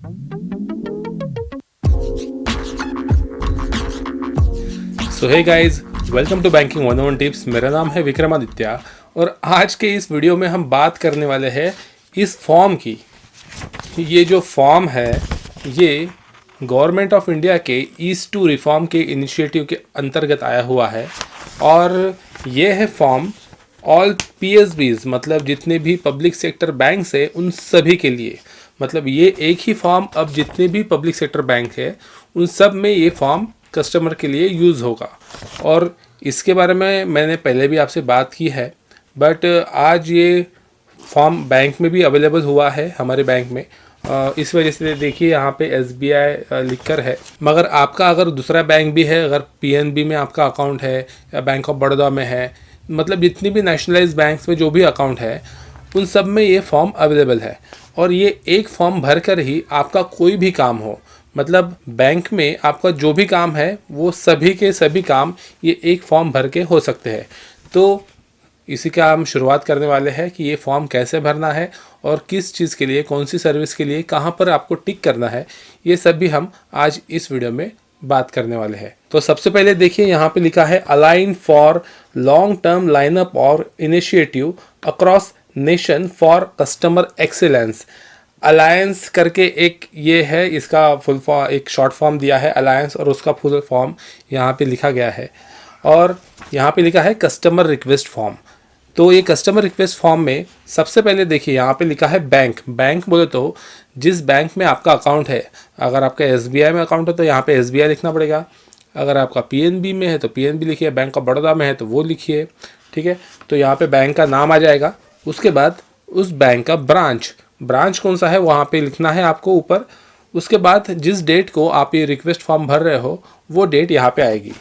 So hey guys, welcome to banking 101 tips. मेरा नाम है विक्रमादित्य और आज के इस वीडियो में हम बात करने वाले हैं इस फॉर्म की। ये जो फॉर्म है ये गवर्नमेंट ऑफ इंडिया के ईस्ट टू रिफॉर्म के इनिशिएटिव के अंतर्गत आया हुआ है और ये है फॉर्म ऑल पीएसबीज, मतलब जितने भी पब्लिक सेक्टर बैंक है उन सभी के लिए। मतलब ये एक ही फॉर्म अब जितने भी पब्लिक सेक्टर बैंक है उन सब में ये फॉर्म कस्टमर के लिए यूज़ होगा। और इसके बारे में मैंने पहले भी आपसे बात की है, बट आज ये फॉर्म बैंक में भी अवेलेबल हुआ है, हमारे बैंक में। इस वजह से देखिए यहाँ पे SBI लिखकर है, मगर आपका अगर दूसरा बैंक भी है, अगर PNB में आपका अकाउंट है या बैंक ऑफ बड़ौदा में है, मतलब जितनी भी नेशनलाइज बैंक्स में जो भी अकाउंट है उन सब में ये फॉर्म अवेलेबल है। और ये एक फॉर्म भर कर ही आपका कोई भी काम हो, मतलब बैंक में आपका जो भी काम है वो सभी के सभी काम ये एक फॉर्म भर के हो सकते हैं। तो इसी का हम शुरुआत करने वाले हैं कि ये फॉर्म कैसे भरना है और किस चीज़ के लिए, कौन सी सर्विस के लिए, कहाँ पर आपको टिक करना है, ये सब भी हम आज इस वीडियो में बात करने वाले हैं। तो सबसे पहले देखिए यहाँ पे लिखा है align for long term lineup और initiative across nation for customer excellence. Alliance करके एक ये है, इसका फुल फॉर्म, एक शॉर्ट फॉर्म दिया है अलायंस और उसका फुल फॉर्म यहाँ पे लिखा गया है। और यहाँ पे लिखा है कस्टमर रिक्वेस्ट फॉर्म। तो ये कस्टमर रिक्वेस्ट फॉर्म में सबसे पहले देखिए यहाँ पे लिखा है बैंक। बैंक बोले तो जिस बैंक में आपका अकाउंट है, अगर आपका SBI में अकाउंट है तो यहाँ पे SBI लिखना पड़ेगा, अगर आपका PNB में है तो PNB लिखिए, बैंक ऑफ बड़ौदा में है तो वो लिखिए, ठीक है। तो यहाँ पे बैंक का नाम आ जाएगा। उसके बाद उस बैंक का ब्रांच कौन सा है वहाँ पे लिखना है आपको ऊपर। उसके बाद जिस डेट को आप ये रिक्वेस्ट फॉर्म भर रहे हो वो डेट यहाँ पे आएगी।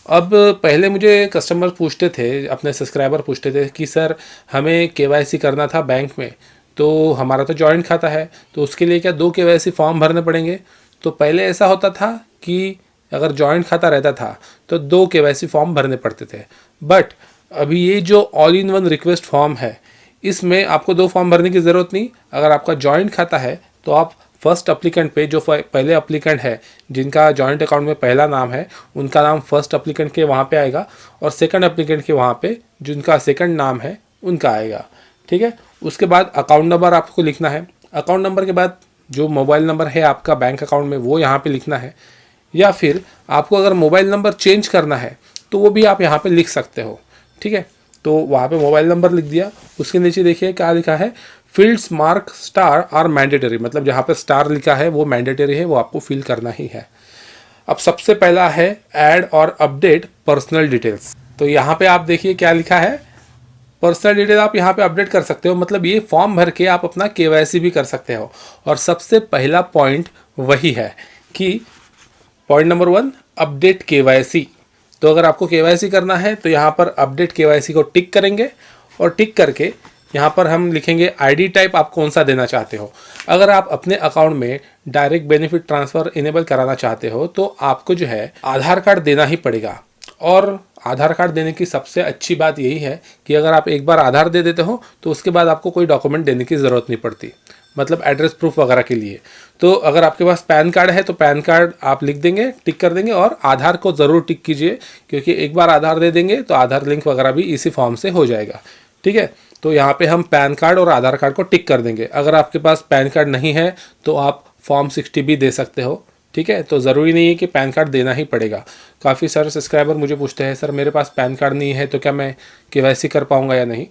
अब पहले मुझे कस्टमर पूछते थे, अपने सब्सक्राइबर पूछते थे कि सर हमें KYC करना था बैंक में, तो हमारा तो जॉइंट खाता है तो उसके लिए क्या 2 KYC फॉर्म भरने पड़ेंगे। तो पहले ऐसा होता था कि अगर जॉइंट खाता रहता था तो 2 KYC फॉर्म भरने पड़ते थे, बट अभी ये जो all in one request form है इसमें आपको 2 फॉर्म भरने की ज़रूरत नहीं। अगर आपका जॉइंट खाता है तो आप फर्स्ट अप्लीकेंट पे, जो पहले अप्लीकेंट है जिनका जॉइंट अकाउंट में पहला नाम है उनका नाम फर्स्ट अप्लीकेंट के वहाँ पे आएगा और सेकंड अप्लीकेंट के वहाँ पे जिनका सेकंड नाम है उनका आएगा, ठीक है। उसके बाद अकाउंट नंबर आपको लिखना है। अकाउंट नंबर के बाद जो मोबाइल नंबर है आपका बैंक अकाउंट में वो यहाँ पे लिखना है, या फिर आपको अगर मोबाइल नंबर चेंज करना है तो वो भी आप यहाँ पे लिख सकते हो, ठीक है। तो वहाँ पे मोबाइल नंबर लिख दिया। उसके नीचे देखिए क्या लिखा है, fields mark star are mandatory, मतलब जहाँ पे स्टार लिखा है वो मैंडेटरी है, वो आपको फिल करना ही है। अब सबसे पहला है ऐड और अपडेट पर्सनल डिटेल्स। तो यहाँ पे आप देखिए क्या लिखा है, पर्सनल डिटेल आप यहाँ पे अपडेट कर सकते हो, मतलब ये फॉर्म भर के आप अपना KYC भी कर सकते हो। और सबसे पहला पॉइंट वही है कि पॉइंट नंबर 1 अपडेट KYC। तो अगर आपको KYC करना है तो यहाँ पर अपडेट KYC को टिक करेंगे और टिक करके यहाँ पर हम लिखेंगे ID टाइप आप कौन सा देना चाहते हो। अगर आप अपने अकाउंट में डायरेक्ट बेनिफिट ट्रांसफ़र इनेबल कराना चाहते हो तो आपको जो है आधार कार्ड देना ही पड़ेगा। और आधार कार्ड देने की सबसे अच्छी बात यही है कि अगर आप एक बार आधार दे देते हो तो उसके बाद आपको कोई डॉक्यूमेंट देने की ज़रूरत नहीं पड़ती, मतलब एड्रेस प्रूफ वगैरह के लिए। तो अगर आपके पास पैन कार्ड है तो पैन कार्ड आप लिख देंगे, टिक कर देंगे, और आधार को ज़रूर टिक कीजिए क्योंकि एक बार आधार दे देंगे तो आधार लिंक वगैरह भी इसी फॉर्म से हो जाएगा, ठीक है। तो यहाँ पे हम पैन कार्ड और आधार कार्ड को टिक कर देंगे। अगर आपके पास पैन कार्ड नहीं है तो आप फॉर्म 60 भी दे सकते हो, ठीक है। तो ज़रूरी नहीं है कि पैन कार्ड देना ही पड़ेगा। काफ़ी सारे सब्सक्राइबर मुझे पूछते हैं सर मेरे पास पैन कार्ड नहीं है तो क्या मैं KYC कर पाऊँगा या नहीं।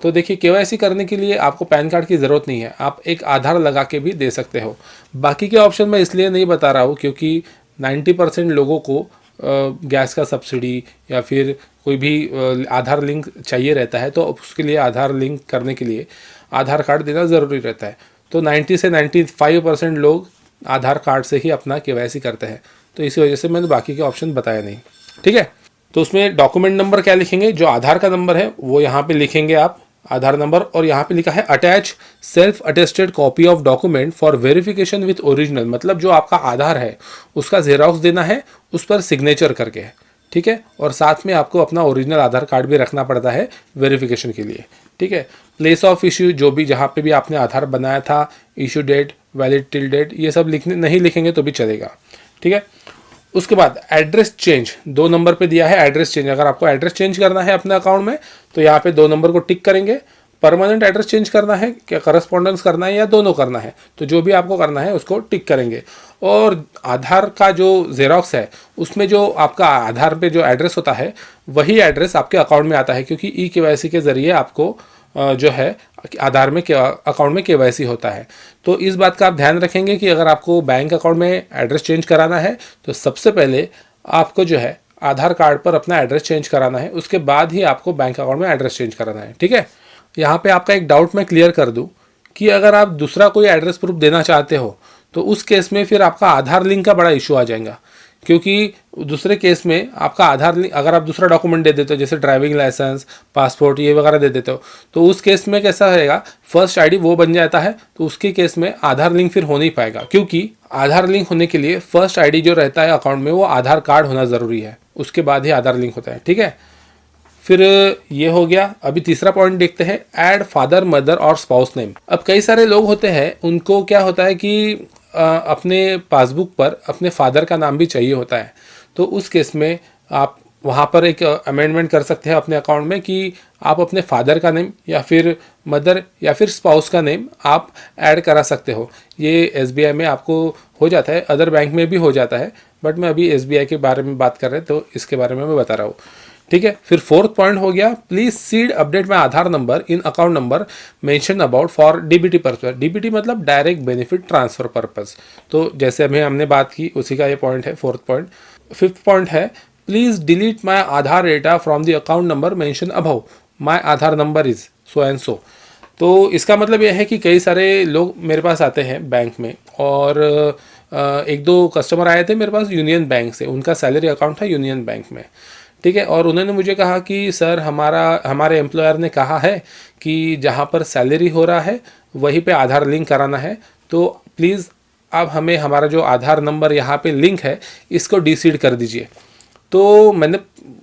तो देखिए KYC करने के लिए आपको पैन कार्ड की ज़रूरत नहीं है, आप एक आधार लगा के भी दे सकते हो। बाकी के ऑप्शन मैं इसलिए नहीं बता रहा हूँ क्योंकि 90% लोगों को गैस का सब्सिडी या फिर कोई भी आधार लिंक चाहिए रहता है, तो उसके लिए आधार लिंक करने के लिए आधार कार्ड देना ज़रूरी रहता है। तो 90 से 95% लोग आधार कार्ड से ही अपना KYC करते हैं, तो इसी वजह से मैंने बाकी के ऑप्शन बताया नहीं, ठीक है। तो उसमें डॉक्यूमेंट नंबर क्या लिखेंगे, जो आधार का नंबर है वो यहाँ पे लिखेंगे आप, आधार नंबर। और यहाँ पे लिखा है attach self attested copy of document for verification with original, मतलब जो आपका आधार है उसका जेरॉक्स देना है उस पर सिग्नेचर करके, ठीक है। और साथ में आपको अपना ओरिजिनल आधार कार्ड भी रखना पड़ता है वेरिफिकेशन के लिए, ठीक है। प्लेस ऑफ इश्यू, जो भी जहाँ पे भी आपने आधार बनाया था, issue date valid till date, ये सब लिखने नहीं लिखेंगे तो भी चलेगा, ठीक है। उसके बाद एड्रेस चेंज, 2 नंबर पे दिया है एड्रेस चेंज। अगर आपको एड्रेस चेंज करना है अपने अकाउंट में तो यहाँ पे 2 नंबर को टिक करेंगे। परमानेंट एड्रेस चेंज करना है, क्या करस्पॉन्डेंस करना है या दोनों करना है, तो जो भी आपको करना है उसको टिक करेंगे। और आधार का जो जेरोक्स है उसमें जो आपका आधार पे जो एड्रेस होता है वही एड्रेस आपके अकाउंट में आता है, क्योंकि ई-केवाईसी के ज़रिए आपको जो है आधार में अकाउंट में केवाईसी होता है। तो इस बात का आप ध्यान रखेंगे कि अगर आपको बैंक अकाउंट में एड्रेस चेंज कराना है तो सबसे पहले आपको जो है आधार कार्ड पर अपना एड्रेस चेंज कराना है, उसके बाद ही आपको बैंक अकाउंट में एड्रेस चेंज कराना है, ठीक है। यहाँ पे आपका एक डाउट मैं क्लियर कर दूँ कि अगर आप दूसरा कोई एड्रेस प्रूफ देना चाहते हो तो उस केस में फिर आपका आधार लिंक का बड़ा इशू आ जाएगा, क्योंकि दूसरे केस में आपका आधार लिंक, अगर आप दूसरा डॉक्यूमेंट दे देते हो जैसे ड्राइविंग लाइसेंस, पासपोर्ट ये वगैरह दे देते हो, तो उस केस में कैसा रहेगा, फर्स्ट आईडी वो बन जाता है, तो उसके केस में आधार लिंक फिर हो नहीं पाएगा, क्योंकि आधार लिंक होने के लिए फर्स्ट आईडी जो रहता है अकाउंट में वो आधार कार्ड होना ज़रूरी है, उसके बाद ही आधार लिंक होता है, ठीक है। फिर ये हो गया। अभी तीसरा पॉइंट देखते हैं, ऐड फादर मदर और स्पाउस नेम। अब कई सारे लोग होते हैं उनको क्या होता है कि अपने पासबुक पर अपने फादर का नाम भी चाहिए होता है, तो उस केस में आप वहाँ पर एक अमेंडमेंट कर सकते हैं अपने अकाउंट में कि आप अपने फादर का नेम या फिर मदर या फिर स्पाउस का नेम आप ऐड करा सकते हो। ये एसबीआई में आपको हो जाता है, अदर बैंक में भी हो जाता है, बट मैं अभी एसबीआई के बारे में बात कर रहे हैं तो इसके बारे में मैं बता रहा हूँ, ठीक है। फिर फोर्थ पॉइंट हो गया, please seed update my Aadhaar number in account number mention about for DBT purpose. DBT मतलब डायरेक्ट बेनिफिट ट्रांसफर पर्पज। तो जैसे अभी हमने बात की उसी का ये पॉइंट है, फोर्थ पॉइंट। फिफ्थ पॉइंट है, please delete my Aadhaar data from the account number mention above, my Aadhaar number is so and so. तो इसका मतलब यह है कि कई सारे लोग मेरे पास आते हैं बैंक में, और एक दो कस्टमर आए थे मेरे पास यूनियन बैंक से, उनका सैलरी अकाउंट था यूनियन बैंक में, ठीक है। और उन्होंने मुझे कहा कि सर हमारे एम्प्लॉयर ने कहा है कि जहाँ पर सैलरी हो रहा है वहीं पे आधार लिंक कराना है, तो प्लीज़ आप हमें हमारा जो आधार नंबर यहाँ पे लिंक है इसको डिसीड कर दीजिए। तो मैंने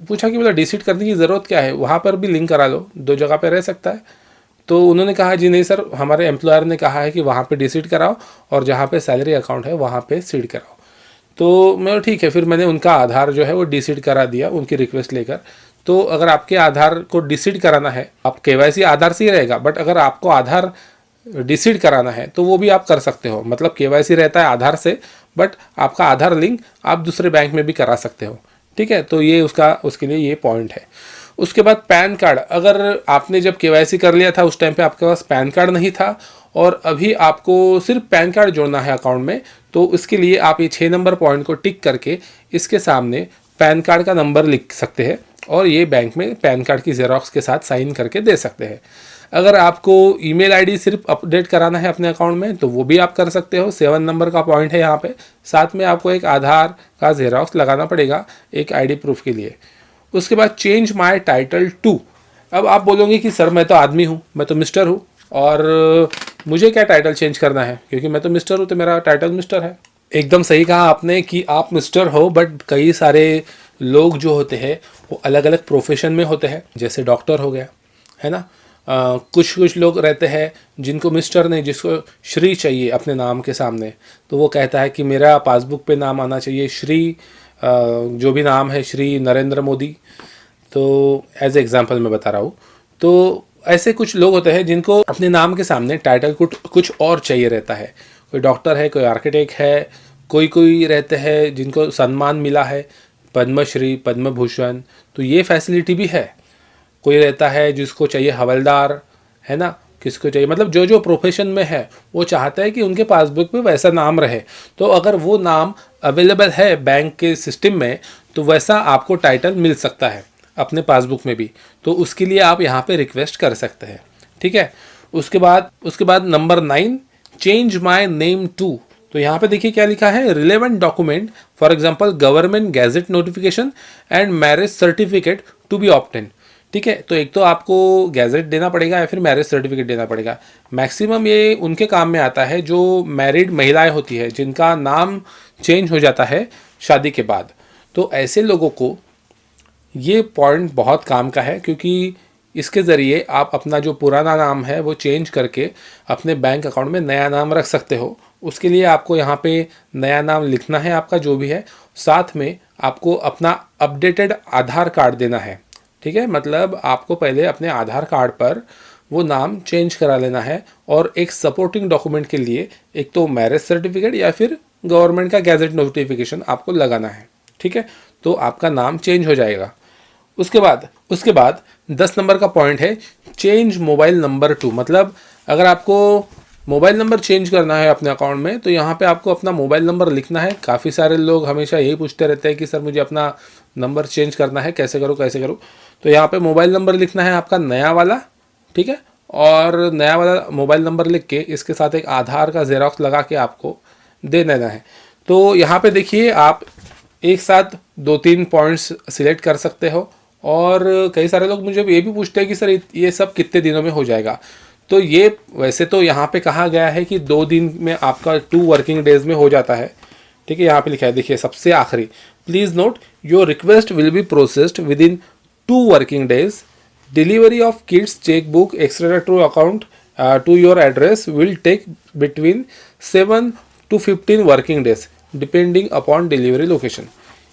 पूछा कि मतलब डिसीड करने की ज़रूरत क्या है, वहाँ पर भी लिंक करा लो, 2 जगह पे रह सकता है। तो उन्होंने कहा जी नहीं सर, हमारे एम्प्लॉयर ने कहा है कि वहाँ पे डिसीड कराओ और जहाँ पे सैलरी अकाउंट है वहाँ पे सीड कराओ। तो मैं ठीक है, फिर मैंने उनका आधार जो है वो डिसीड करा दिया उनकी रिक्वेस्ट लेकर। तो अगर आपके आधार को डिसीड कराना है, आप केवाईसी आधार से ही रहेगा, बट अगर आपको आधार डिसीड कराना है तो वो भी आप कर सकते हो, मतलब केवाईसी रहता है आधार से, बट आपका आधार लिंक आप दूसरे बैंक में भी करा सकते हो, ठीक है। तो ये उसके लिए ये पॉइंट है। उसके बाद पैन कार्ड, अगर आपने जब केवाईसी कर लिया था उस टाइम पे आपके पास पैन कार्ड नहीं था और अभी आपको सिर्फ पैन कार्ड जोड़ना है अकाउंट में, तो इसके लिए आप ये 6 नंबर पॉइंट को टिक करके इसके सामने पैन कार्ड का नंबर लिख सकते हैं और ये बैंक में पैन कार्ड की जेरोक्स के साथ साइन करके दे सकते हैं। अगर आपको ईमेल आईडी सिर्फ अपडेट कराना है अपने अकाउंट में तो वो भी आप कर सकते हो, 7 नंबर का पॉइंट है यहाँ पे। साथ में आपको एक आधार का जेरोक्स लगाना पड़ेगा एक आईडी प्रूफ के लिए। उसके बाद चेंज माय टाइटल टू। अब आप बोलोगे कि सर मैं तो आदमी हूँ, मैं तो मिस्टर हूँ, और मुझे क्या टाइटल चेंज करना है, क्योंकि मैं तो मिस्टर हूँ तो मेरा टाइटल मिस्टर है। एकदम सही कहा आपने कि आप मिस्टर हो, बट कई सारे लोग जो होते हैं वो अलग अलग प्रोफेशन में होते हैं, जैसे डॉक्टर हो गया, है ना। कुछ लोग रहते हैं जिनको मिस्टर नहीं, जिसको श्री चाहिए अपने नाम के सामने, तो वो कहता है कि मेरा पासबुक पे नाम आना चाहिए श्री, जो भी नाम है, श्री नरेंद्र मोदी। तो एज एग्जांपल मैं बता रहा हूँ। तो ऐसे कुछ लोग होते हैं जिनको अपने नाम के सामने टाइटल कुछ और चाहिए रहता है। कोई डॉक्टर है, कोई आर्किटेक्ट है, कोई रहते हैं जिनको सम्मान मिला है, पद्मश्री, पद्म भूषण, तो ये फैसिलिटी भी है। कोई रहता है जिसको चाहिए हवलदार, है ना, किसको चाहिए, मतलब जो जो प्रोफेशन में है वो चाहता है कि उनके पासबुक पे वैसा नाम रहे। तो अगर वो नाम अवेलेबल है बैंक के सिस्टम में तो वैसा आपको टाइटल मिल सकता है अपने पासबुक में भी, तो उसके लिए आप यहाँ पे रिक्वेस्ट कर सकते हैं, ठीक है। उसके बाद number 9, change my name to. तो यहाँ पे देखिए क्या लिखा है, relevant document for example government gazette notification and marriage certificate to be obtain, ठीक है। तो एक तो आपको गैजेट देना पड़ेगा या फिर मैरिज सर्टिफिकेट देना पड़ेगा। मैक्सिमम ये उनके काम में आता है जो मैरिड महिलाएं होती है, जिनका नाम चेंज हो जाता है शादी के बाद। तो ऐसे लोगों को ये पॉइंट बहुत काम का है, क्योंकि इसके ज़रिए आप अपना जो पुराना नाम है वो चेंज करके अपने बैंक अकाउंट में नया नाम रख सकते हो उसके लिए आपको यहाँ पे नया नाम लिखना है आपका जो भी है, साथ में आपको अपना अपडेटेड आधार कार्ड देना है। ठीक है, मतलब आपको पहले अपने आधार कार्ड पर वो नाम चेंज करा लेना है, और एक सपोर्टिंग डॉक्यूमेंट के लिए एक तो मैरिज सर्टिफिकेट या फिर गवर्नमेंट का गैजेट नोटिफिकेशन आपको लगाना है। ठीक है, तो आपका नाम चेंज हो जाएगा। उसके बाद 10 नंबर का पॉइंट है चेंज मोबाइल नंबर टू। मतलब अगर आपको मोबाइल नंबर चेंज करना है अपने अकाउंट में, तो यहाँ पे आपको अपना मोबाइल नंबर लिखना है। काफ़ी सारे लोग हमेशा यही पूछते रहते हैं कि सर मुझे अपना नंबर चेंज करना है, कैसे करूँ कैसे करूँ। तो यहाँ पे मोबाइल नंबर लिखना है आपका नया वाला। ठीक है, और नया वाला मोबाइल नंबर लिख के इसके साथ एक आधार का जेरॉक्स लगा के आपको दे देना है। तो यहाँ पे देखिए आप एक साथ 2-3 पॉइंट्स सिलेक्ट कर सकते हो। और कई सारे लोग मुझे ये भी पूछते हैं कि सर ये सब कितने दिनों में हो जाएगा। तो ये वैसे तो यहाँ पे कहा गया है कि 2 दिन में आपका 2 वर्किंग डेज में हो जाता है। ठीक है, यहाँ पे लिखा है देखिए सबसे आखिरी, please note your request will be processed within 2 working days. Delivery of kits chequebook extra to account to your address will take between 7 to 15 working days depending upon delivery location.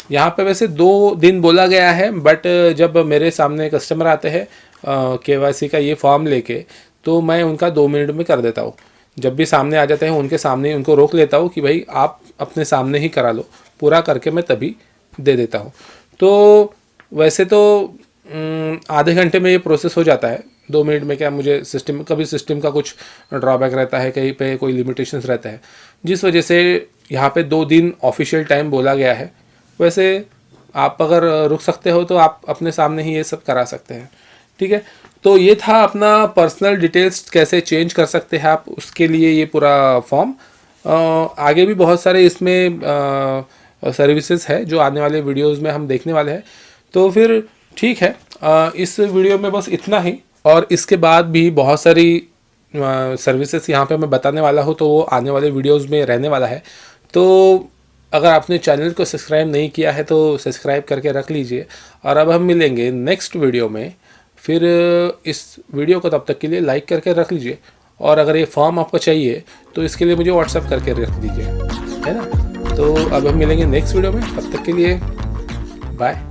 यहाँ पे वैसे 2 दिन बोला गया है, but जब मेरे सामने कस्टमर आते हैं KYC का ये फॉर्म लेके, तो मैं उनका 2 मिनट में कर देता हूँ। जब भी सामने आ जाते हैं उनके सामने उनको रोक लेता हूँ कि भाई आप अपने सामने ही करा लो, पूरा करके मैं तभी दे देता हूँ। तो वैसे तो आधे घंटे में ये प्रोसेस हो जाता है। 2 मिनट में क्या, मुझे सिस्टम का कुछ ड्रॉबैक रहता है, कहीं पे कोई लिमिटेशंस रहता है, जिस वजह से यहाँ पे 2 दिन ऑफिशियल टाइम बोला गया है। वैसे आप अगर रुक सकते हो तो आप अपने सामने ही ये सब करा सकते हैं। ठीक है, तो ये था अपना पर्सनल डिटेल्स कैसे चेंज कर सकते हैं आप, उसके लिए ये पूरा फॉर्म। आगे भी बहुत सारे इसमें सर्विसेज है जो आने वाले वीडियोस में हम देखने वाले हैं। तो फिर ठीक है, इस वीडियो में बस इतना ही, और इसके बाद भी बहुत सारी सर्विसेज यहाँ पे मैं बताने वाला हूँ, तो वो आने वाले वीडियोस में रहने वाला है। तो अगर आपने चैनल को सब्सक्राइब नहीं किया है तो सब्सक्राइब करके रख लीजिए। और अब हम मिलेंगे नेक्स्ट वीडियो में। फिर इस वीडियो को तब तक के लिए लाइक करके रख लीजिए, और अगर ये फॉर्म आपको चाहिए तो इसके लिए मुझे व्हाट्सअप करके रख दीजिए, है ना। तो अब हम मिलेंगे नेक्स्ट वीडियो में, तब तक के लिए बाय।